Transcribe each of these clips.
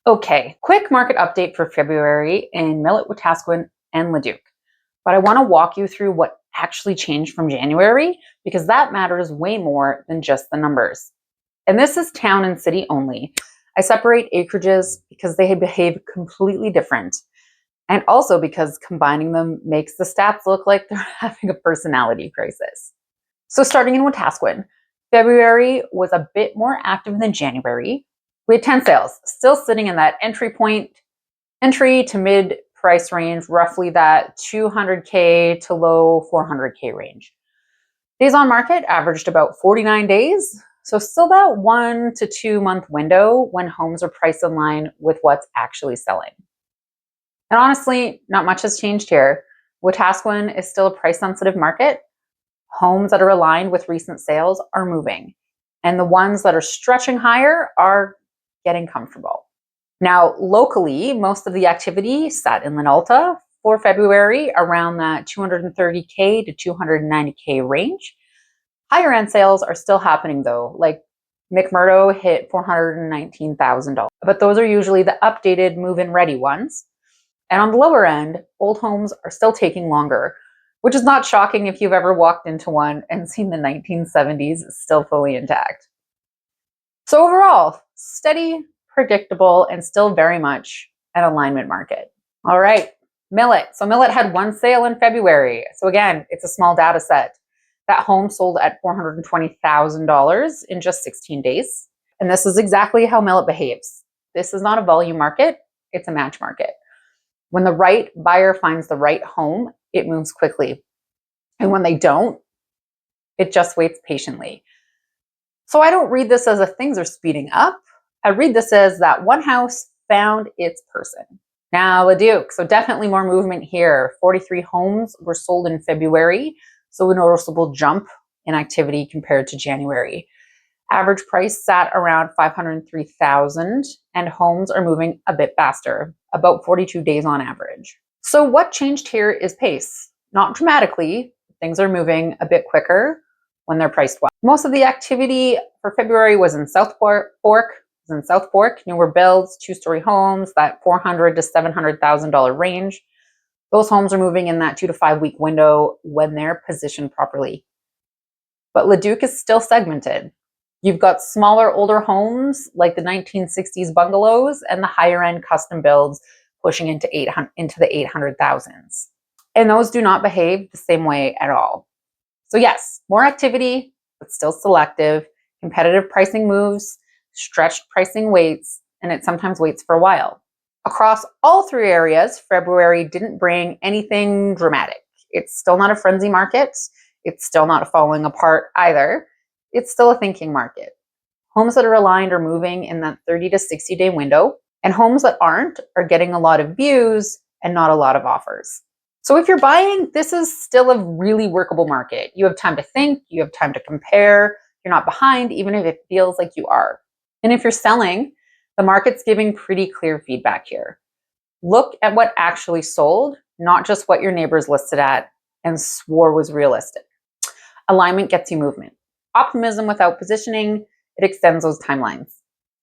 Okay, quick market update for February in Millet, Wetaskiwin, and Leduc. But I want to walk you through what actually changed from January because that matters way more than just the numbers. And this is town and city only. I separate acreages because they behave completely different. And also because combining them makes the stats look like they're having a personality crisis. So starting in Wetaskiwin, February was a bit more active than January. We had 10 sales, still sitting in that entry to mid price range, roughly that 200K to low 400K range. Days on market averaged about 49 days, so still that 1 to 2 month window when homes are priced in line with what's actually selling. And honestly, not much has changed here. Wetaskiwin is still a price sensitive market. Homes that are aligned with recent sales are moving, and the ones that are stretching higher are getting comfortable. Now, locally, most of the activity sat in Linalta for February around that 230K to 290K range. Higher end sales are still happening though, like McMurdo hit $419,000, but those are usually the updated move-in ready ones. And on the lower end, old homes are still taking longer, which is not shocking if you've ever walked into one and seen the 1970s still fully intact. So overall, steady, predictable, and still very much an alignment market. All right, Millet. So Millet had one sale in February. So again, it's a small data set. That home sold at $420,000 in just 16 days. And this is exactly how Millet behaves. This is not a volume market, it's a match market. When the right buyer finds the right home, it moves quickly. And when they don't, it just waits patiently. So I don't read this as if things are speeding up. I read this as that one house found its person. Now, Leduc, so definitely more movement here. 43 homes were sold in February, so a noticeable jump in activity compared to January. Average price sat around $503,000, and homes are moving a bit faster, about 42 days on average. So what changed here is pace. Not dramatically, things are moving a bit quicker when they're priced well. Most of the activity for February was in South Fork, newer builds, two-story homes, that $400,000 to $700,000 range. Those homes are moving in that 2 to 5 week window when they're positioned properly. But Leduc is still segmented. You've got smaller, older homes like the 1960s bungalows and the higher end custom builds pushing into the 800,000s. And those do not behave the same way at all. So yes, more activity, but still selective, competitive pricing moves, stretched pricing waits, and it sometimes waits for a while. Across all three areas, February didn't bring anything dramatic. It's still not a frenzy market. It's still not falling apart either. It's still a thinking market. Homes that are aligned are moving in that 30 to 60 day window, and homes that aren't are getting a lot of views and not a lot of offers. So if you're buying, this is still a really workable market. You have time to think, you have time to compare, you're not behind, even if it feels like you are. And if you're selling, the market's giving pretty clear feedback here. Look at what actually sold, not just what your neighbors listed at and swore was realistic. Alignment gets you movement. Optimism without positioning, it extends those timelines.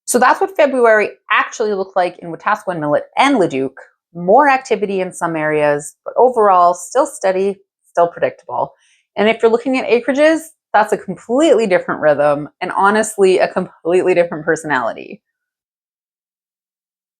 So that's what February actually looked like in Wetaskiwin, Millet, and Leduc. More activity in some areas, but overall still steady, still predictable. And if you're looking at acreages, that's a completely different rhythm and honestly a completely different personality.